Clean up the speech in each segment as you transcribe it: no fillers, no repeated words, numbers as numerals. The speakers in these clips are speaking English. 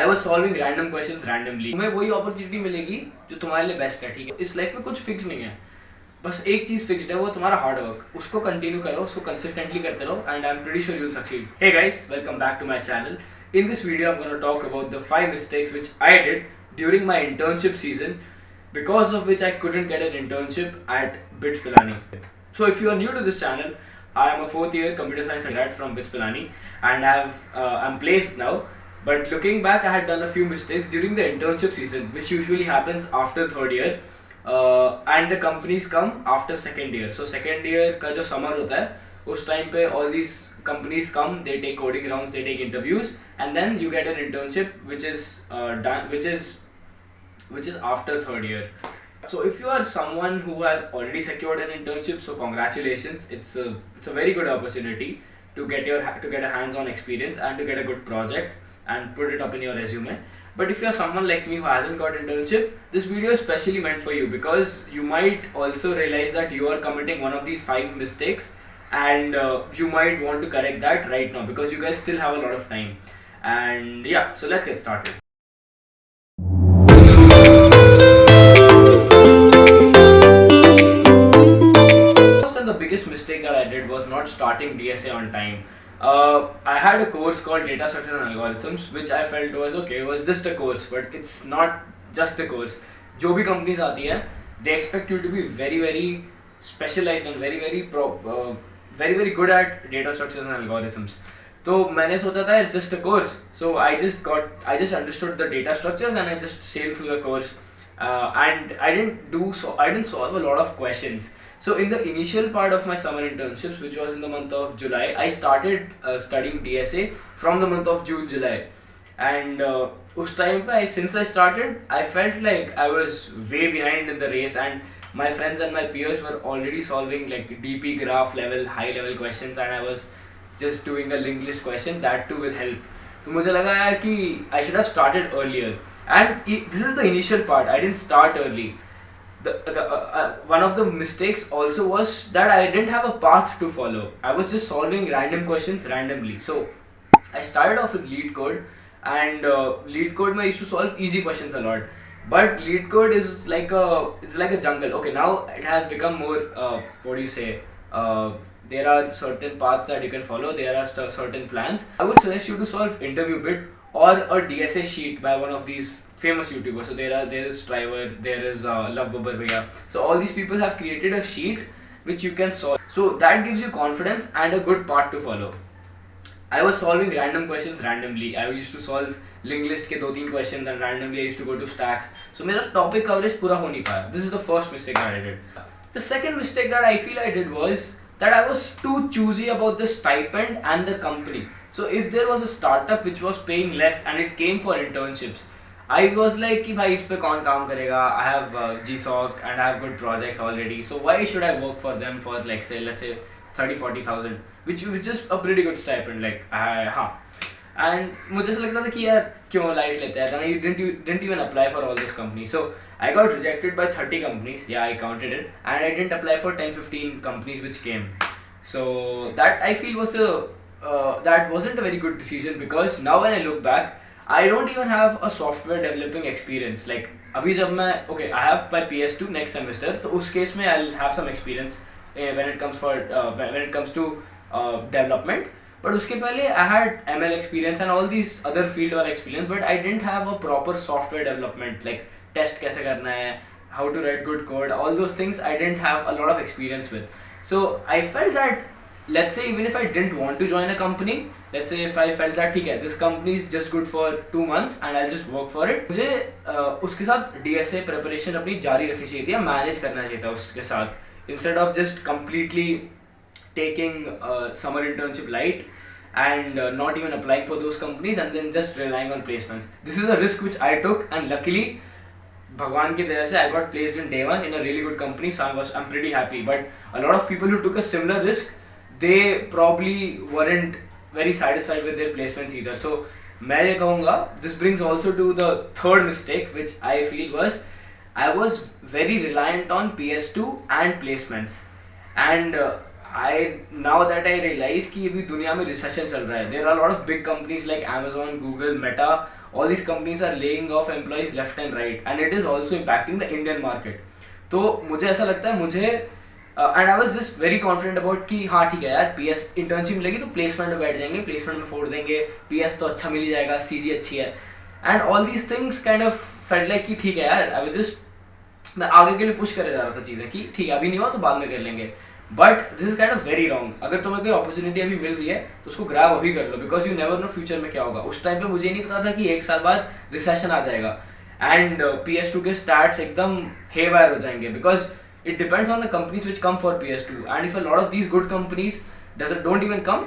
I was solving random questions randomly. तुम्हें वही opportunity मिलेगी जो तुम्हारे लिए बेस्ट है, ठीक है? इस लाइफ में कुछ फिक्स नहीं है, बस एक चीज फिक्स्ड है, वो तुम्हारा हार्ड वर्क. उसको कंटिन्यू करो, उसको कंसिस्टेंटली करते रहो, and I am pretty sure you will succeed. Hey guys, welcome back to my channel. In this video, I'm going to talk about the 5 mistakes which I did during my internship season, because of which I couldn't get an internship at BITS Pilani. So if you are new to this channel, I am a 4th year computer science grad from BITS Pilani, and I'm placed now. But looking back, I had done a few mistakes during the internship season, which usually happens after 3rd year, and the companies come after 2nd year. So 2nd year का जो summer होता है, उस time पे all these companies come, they take coding rounds, they take interviews, and then you get an internship which is done, which is after 3rd year. So if you are someone who has already secured an internship, so congratulations, it's a very good opportunity to get a hands-on experience and to get a good project and put it up in your resume. But if you are someone like me who hasn't got internship, this video is specially meant for you, because you might also realize that you are committing one of these 5 mistakes, and you might want to correct that right now, because you guys still have a lot of time. And yeah, so let's get started. First and the biggest mistake that I did was not starting DSA on time. I had a course called Data Structure and Algorithms, which I felt was okay, it was just a course, but it's not just a course. जो भी companies आती है, they expect you to be very very specialized and very very good at data structures and algorithms. तो मैंने सोचा था it's just a course, so I just understood the data structures and I just sailed through the course, and I didn't solve a lot of questions. So in the initial part of my summer internships, which was in the month of July, I started studying DSA from the month of July, and उस time पे since I started, I felt like I was way behind in the race, and my friends and my peers were already solving like DP graph level, high level questions, and I was just doing a linked list question, that too with help. तो मुझे लगा यार कि I should have started earlier, and this is the initial part. I didn't start early. One of the mistakes also was that I didn't have a path to follow. I was just solving random questions randomly. So I started off with lead code, and lead code I used to solve easy questions a lot. But lead code is like a jungle. Okay, now it has become more what do you say? There are certain paths that you can follow. There are certain plans. I would suggest you to solve interview bit or a DSA sheet by one of these famous YouTubers. So there is Striver, there is Love Babbar Bhaiya. So all these people have created a sheet which you can solve. So that gives you confidence and a good path to follow. I was solving random questions randomly. I used to solve linked list के 2-3 questions, and randomly I used to go to stacks. So मेरा topic coverage पूरा हो नहीं पाया. This is the first mistake that I did. The second mistake that I feel I did was that I was too choosy about the stipend and the company. So if there was a startup which was paying less and it came for internships, I was like कि भाई इस पे कौन काम करेगा? I have GSOC and I have good projects already. So why should I work for them for like let's say 30-40,000, which is a pretty good stipend, like हाँ. And मुझे ऐसा लगता था कि यार क्यों लाइट लेते हैं, and I didn't even apply for all those companies. So I got rejected by 30 companies. Yeah, I counted it, and I didn't apply for 10-15 companies which came. So that I feel was that wasn't a very good decision, because now when I look back, I don't even have a software developing experience. Like अभी जब मैं I have my PS2 next semester, तो उस case में I'll have some experience when it comes to development. But उसके पहले I had ML experience and all these other field वाला experience, but I didn't have a proper software development, like test कैसे करना है, how to write good code, all those things I didn't have a lot of experience with. So I felt that, let's say even if I didn't want to join a company, let's say if I felt that ठीक है, this company is just good for 2 months and I'll just work for it, मुझे उसके साथ DSA preparation अपनी जारी रखनी चाहिए थी, या manage करना चाहिए था उसके साथ, instead of just completely taking summer internship light and not even applying for those companies and then just relying on placements. This is a risk which I took, and luckily भगवान की दया से I got placed in day one in a really good company, so I'm pretty happy. But a lot of people who took a similar risk, they probably weren't very satisfied with their placements either. So मैं ये कहूँगा, this brings also to the third mistake which I feel was I was very reliant on PS2 and placements, and now that I realize कि अभी दुनिया में recession चल रहा है, there are a lot of big companies like Amazon, Google, Meta, all these companies are laying off employees left and right, and it is also impacting the Indian market. तो मुझे ऐसा लगता है, मुझे and I was just very confident about कि हाँ ठीक है यार, पीएस इंटर्नशिप मिलेगी तो प्लेसमेंट में बैठ जाएंगे, प्लेसमेंट में फोड़ देंगे, पीएस तो अच्छा मिल जाएगा, सीजी अच्छी है, and all these things kind of felt like कि ठीक है यार, आई वाज जस्ट, मैं आगे के लिए पुश करे जा रहा था चीज़ें कि ठीक है अभी नहीं हुआ तो बाद में कर लेंगे. But this is kind of very wrong. अगर तुम्हें कोई अपॉर्चुनिटी अभी मिल रही है तो उसको ग्रैब अभी कर लो, because you never know future में क्या होगा. उस टाइम पे मुझे नहीं पता था कि 1 साल बाद रिसेशन आ जाएगा एंड PS2 के स्टार्ट्स एकदम हेवायर हो जाएंगे, because it depends on the companies which come for PS2, and if a lot of these good companies don't even come,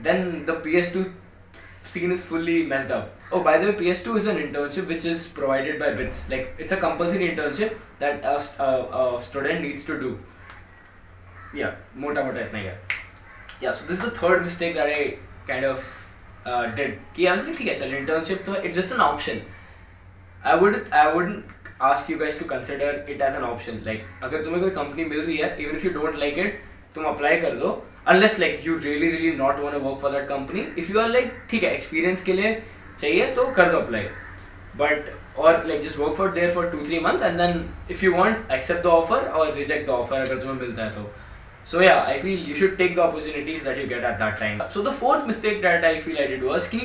then the PS2 scene is fully messed up. Oh, by the way, PS2 is an internship which is provided by BITS. Like, it's a compulsory internship that a student needs to do. Yeah, mota itna hi hai. Yeah, so this is the third mistake that I kind of did. Ki I was like, theek hai, chal internship to it's just an option. I wouldn't ask you guys to consider it as an option. Like, अगर तुम्हें कोई company मिल रही है, even if you don't like it, तुम apply कर दो, unless like you really not want to work for that company. If you are like ठीक है एक्सपीरियंस के लिए चाहिए तो कर दो apply, but or like just work for there for 2-3 months and then if you want accept the offer or reject the offer अगर तुम्हें मिलता है तो. So yeah, I feel you should take the opportunities that you get at that time. So the fourth mistake that I feel I did was कि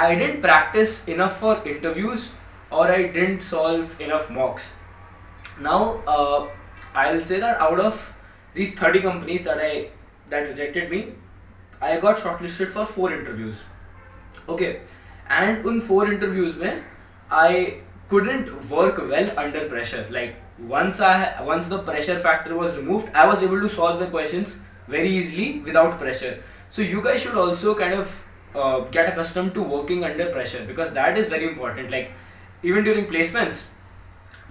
I didn't practice enough for interviews, or I didn't solve enough mocks. Now, I'll say that out of these 30 companies that rejected me, I got shortlisted for 4 interviews. Okay, and in 4 interviews mein, I couldn't work well under pressure. Like, once the pressure factor was removed, I was able to solve the questions very easily without pressure. So you guys should also kind of get accustomed to working under pressure, because that is very important. Like, even during placements,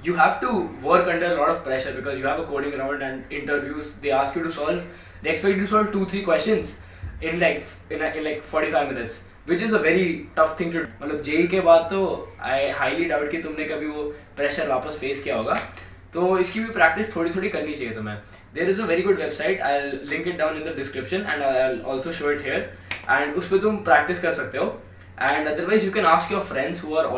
you have to work under a lot of pressure, because you have a coding round and interviews. They ask you to solve, they expect you to solve 2-3 questions in like 45 minutes, which is a very tough thing to do. मतलब JEE के बाद तो I highly doubt कि तुमने कभी वो pressure वापस face किया होगा, तो इसकी भी practice थोड़ी करनी चाहिए तुम्हें. There is a very good website, I'll link it down in the description and I'll also show it here, and उस पर तुम practice कर सकते हो. And otherwise you can ask your friends who have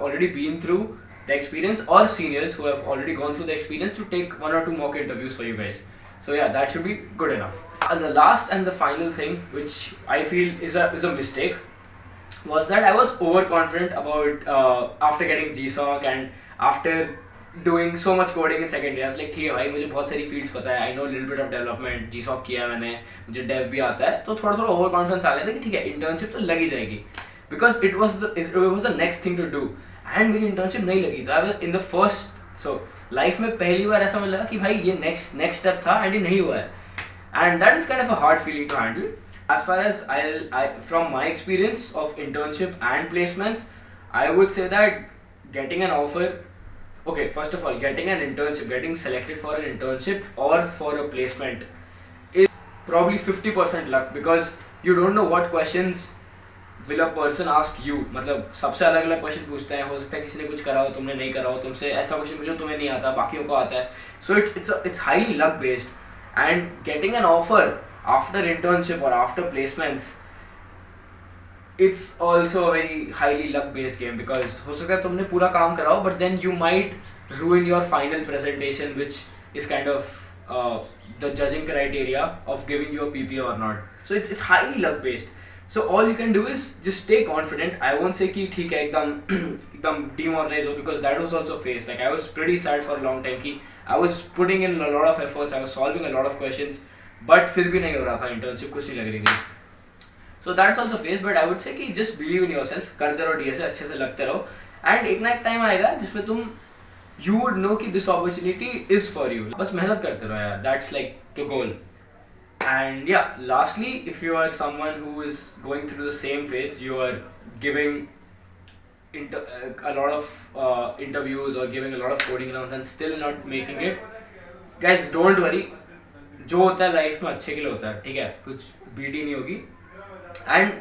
already been through the experience, or seniors who have already gone through the experience, to take 1 or 2 mock interviews for you guys. So yeah, that should be good enough. And the last and the final thing which I feel is a mistake was that I was overconfident about after getting GSOC and after doing so much coding in second year. I was like, ठीक है भाई, मुझे बहुत सारी fields पता है, I know little bit of development, GSOC किया है मैंने, मुझे dev भी आता है, तो थोड़ा overconfidence आ गया था कि ठीक है internship तो लग ही जाएगी, because it was the next thing to do. And मेरी internship नहीं लगी, तो I was in the first, so life में पहली बार ऐसा मिला कि भाई ये next step था and ये नहीं हुआ है, and that is kind of a hard feeling to handle. As far as I from my experience of internship and placements, I would say that getting an offer, okay, first of all, getting an internship, getting selected for an internship or for a placement is probably 50% luck, because you don't know what questions will a person ask you. मतलब सबसे अलग question पूछते हैं, हो सकता है किसी ने कुछ करा हो, तुमने नहीं करा हो, तुमसे ऐसा क्वेश्चन पूछो तुम्हें नहीं आता, बाकियों को आता है. So it's highly luck based, and getting an offer after internship or after placements, it's also a very highly luck based game, because हो सकता है तुमने पूरा काम करा हो, but then you might ruin your final presentation, which is kind of the judging criteria of giving you a PPA or not. So it's highly luck based. So all you can do is just stay confident. I won't say कि ठीक है एकदम demoralized हो, because that was also phase. Like, I was pretty sad for a long time कि I was putting in a lot of efforts, I was solving a lot of questions, but फिर भी नहीं हो रहा था, internship कुछ नहीं लग रही थी. So that's also phase, but I would say कि just believe in yourself, करते रहो DSA, अच्छे से लगते रहो, and एक ना एक time आएगा जिसमें तुम you would know कि this opportunity is for you. बस मेहनत करते रहो यार, that's like the goal. And yeah, lastly, if you are someone who is going through the same phase, you are giving a lot of interviews or giving a lot of coding rounds and still not making it, guys, don't worry. जो होता है life में अच्छे के लिए होता है, ठीक है, कुछ बीटी नहीं होगी, एंड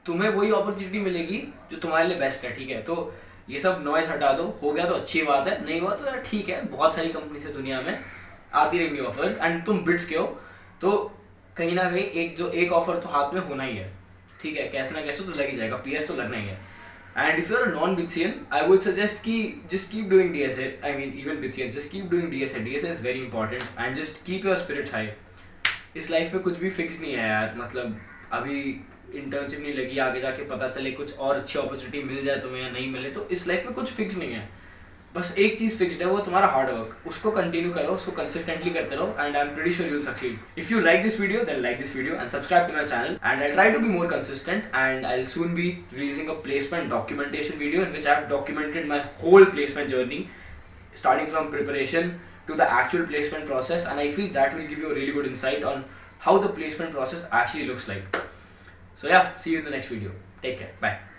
तुम्हें वही अपॉर्चुनिटी मिलेगी जो तुम्हारे लिए बेस्ट है, ठीक है. तो ये सब नॉइज हटा दो, हो गया तो अच्छी बात है, नहीं हुआ तो यार ठीक है, बहुत सारी कंपनी से दुनिया में आती रहेंगी ऑफर्स, एंड तुम बिट्स के हो तो कहीं ना कहीं एक ऑफर तो हाथ में होना ही है. ठीक है, कैसे ना कैसे तो लग ही जाएगा, पीएस तो लगना ही है. And if you're a non-BITSian, I would suggest कि just keep doing DSA. I mean even BITSians, just keep doing DSA. DSA is very important and just keep your spirits high. इस life में कुछ भी fix नहीं है यार, मतलब अभी इंटर्नशिप नहीं लगी, आगे जाके पता चले कुछ और अच्छी अपॉर्चुनिटी मिल जाए तुम्हें या नहीं मिले, तो इस लाइफ में कुछ फिक्स नहीं है. बस एक चीज फिक्स्ड है, वो तुम्हारा हार्ड वर्क. उसको कंटिन्यू करो, उसको कंसिस्टेंटली करते रहो, and I am pretty sure you will succeed. If you like this video, then like this video and subscribe to my channel, and I try to be more consistent, and I will soon be releasing a placement documentation video in which I have documented my whole placement journey, starting from preparation to the actual placement process, and I feel that will give you a really good insight on how the placement process actually looks like. So yeah, see you in the next video. Take care. Bye.